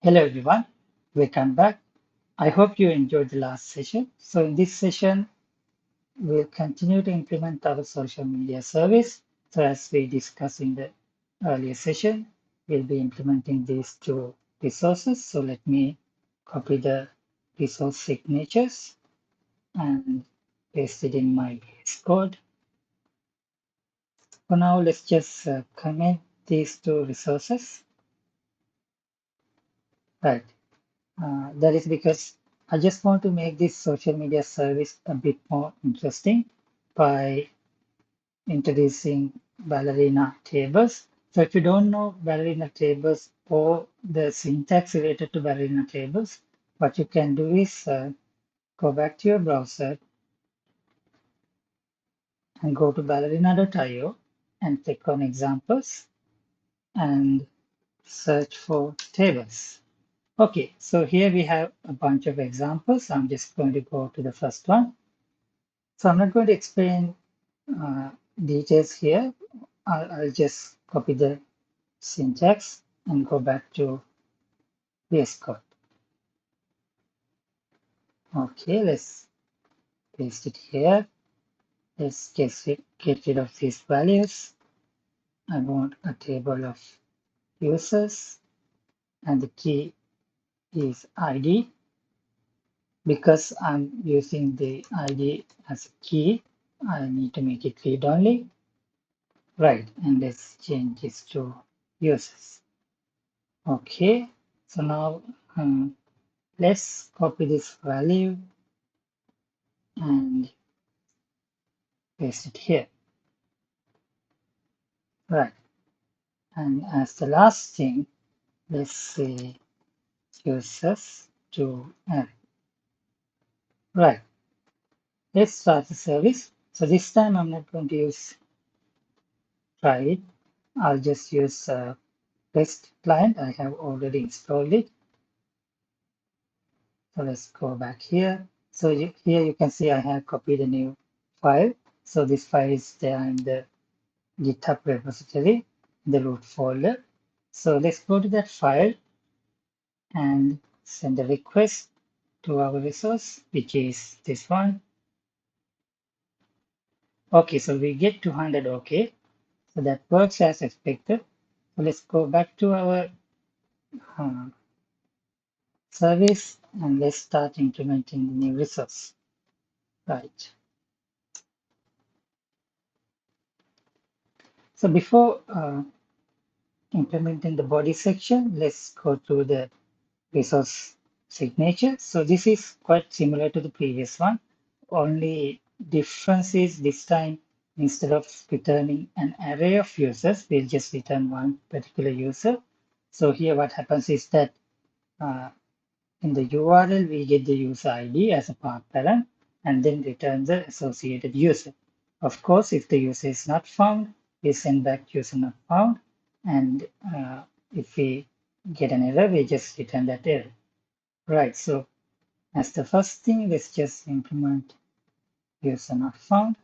Hello everyone, welcome back. I hope you enjoyed the last session. So in this session, we'll continue to implement our social media service. So as we discussed in the earlier session, we'll be implementing these two resources. So let me copy the resource signatures and paste it in my VS Code. For now, let's just comment these two resources. Right. That is because I just want to make this social media service a bit more interesting by introducing Ballerina tables. So if you don't know Ballerina tables or the syntax related to Ballerina tables, what you can do is go back to your browser and go to ballerina.io and click on examples and search for tables. Okay, so here we have a bunch of examples. I'm just going to go to the first one. So I'm not going to explain uh, details here. I'll just copy the syntax and go back to VS Code. Okay, let's paste it here. Let's get rid of these values. I want a table of users and the key is ID. Because I'm using the ID as a key, I need to make it read only. Right, and let's change this to users. Okay, so now let's copy this value and paste it here. Right, and as the last thing, let's say users to add. Right, let's start the service. So this time I'm not going to use try it. I'll just use test client. I have already installed it. So let's go back here. So here you can see I have copied a new file. So this file is there in the GitHub repository, the root folder. So let's go to that file and send a request to our resource, which is this one. Okay, so we get 200 okay. So that works as expected. So let's go back to our uh, service and let's start implementing the new resource. Right. So before implementing the body section, let's go to the resource signature. So this is quite similar to the previous one. Only difference is this time instead of returning an array of users, we'll just return one particular user. So here what happens is that uh, in the URL, we get the user ID as a path parent and then return the associated user. Of course, if the user is not found, we send back user not found. And if we get an error, we just return that error. Right, so as the first thing, let's just implement user not found.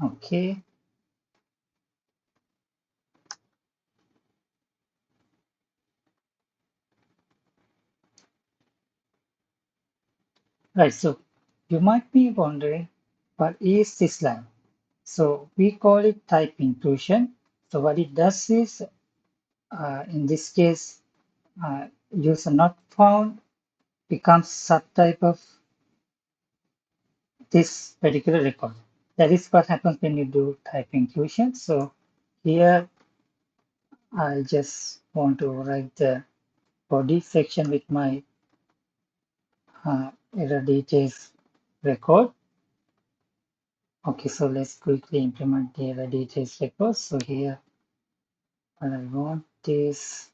Okay. Right, so you might be wondering, what is this line? So we call it type inclusion. So what it does is, in this case, user not found becomes subtype of this particular record. That is what happens when you do type inclusion. So here I just want to write the body section with my error details record. Okay, so let's quickly implement the error details record. So here what I want is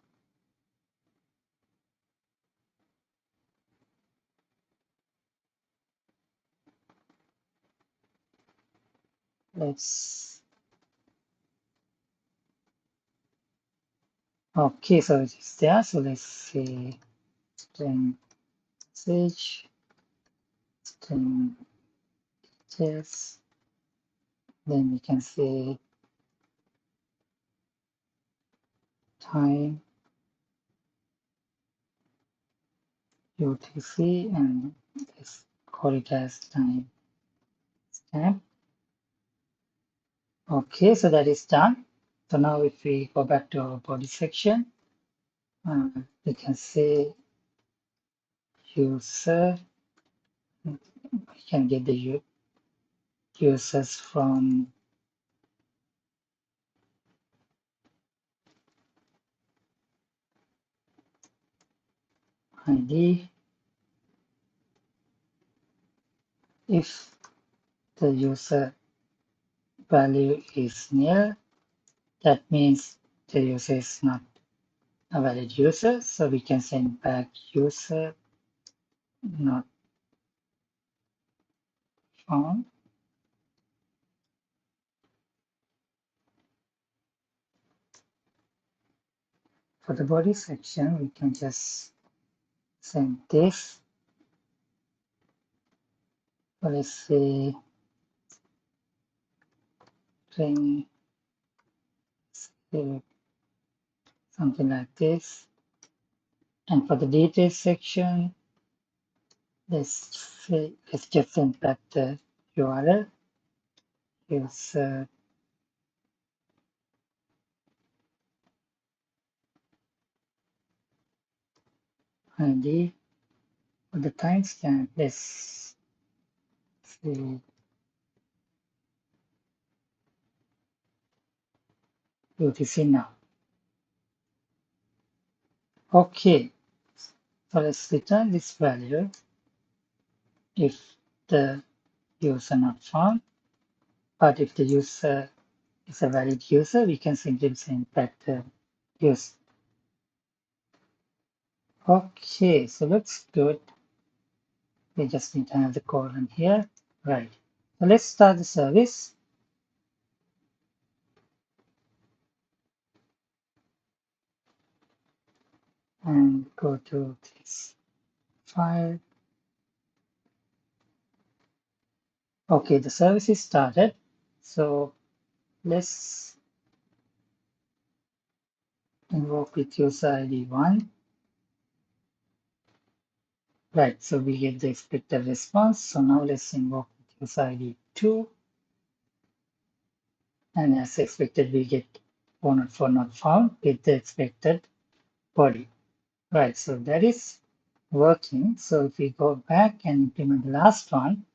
let's okay, so it's there. So let's say string message, string details. Then we can say time UTC and let's call it as time stamp. Okay, so that is done. So now if we go back to our body section, we can say user, we can get the users from ID. If the user value is nil, that means the user is not a valid user. So we can send back user not found. For the body section, we can just send this. So let's say string something like this. And for the details section, let's just send back the URL. User ID. For the timestamp, let's say UTC now. Okay, so let's return this value if the user not found. But if the user is a valid user, we can simply send back the use. Okay, so looks good. We just need to have the colon here. Right. So let's start the service. And go to this file. Okay, the service is started. So let's invoke with user ID 1. Right, so we get the expected response. So now let's invoke with user ID 2. And as expected, we get 104 not found with the expected body. Right, so that is working. So if we go back and implement the last one,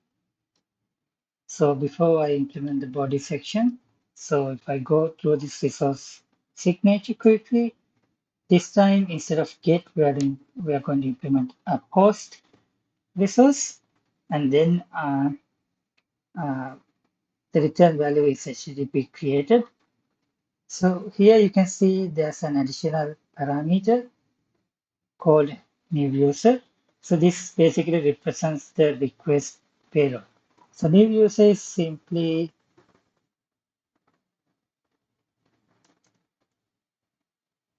so before I implement the body section, so if I go through this resource signature quickly, this time instead of get, we are going to implement a post resource, and then the return value is HTTP created. So here you can see there's an additional parameter called new user. So this basically represents the request payload. So new user is simply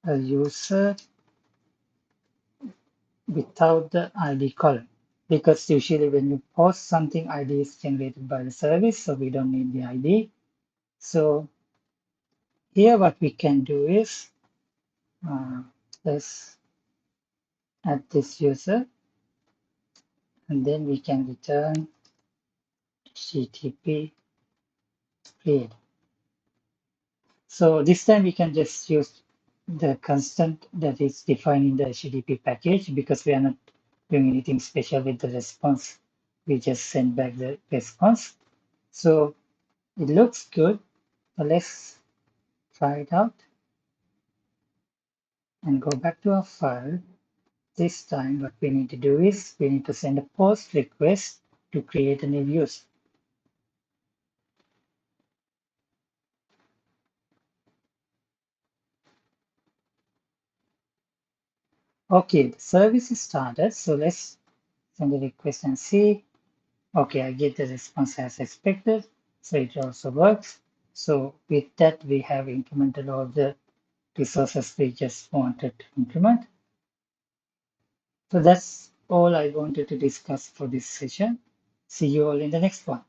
a user without the ID column, because usually when you post something, ID is generated by the service, so we don't need the ID. So here what we can do is let's add this user, and then we can return HTTP read. So this time we can just use the constant that is defined in the HTTP package, because we are not doing anything special with the response. We just send back the response. So it looks good. So let's try it out and go back to our file. This time what we need to do is we need to send a post request to create a new user. Okay, the service is started. So let's send a request and see. Okay, I get the response as expected. So it also works. So with that, we have implemented all the resources we just wanted to implement. So that's all I wanted to discuss for this session. See you all in the next one.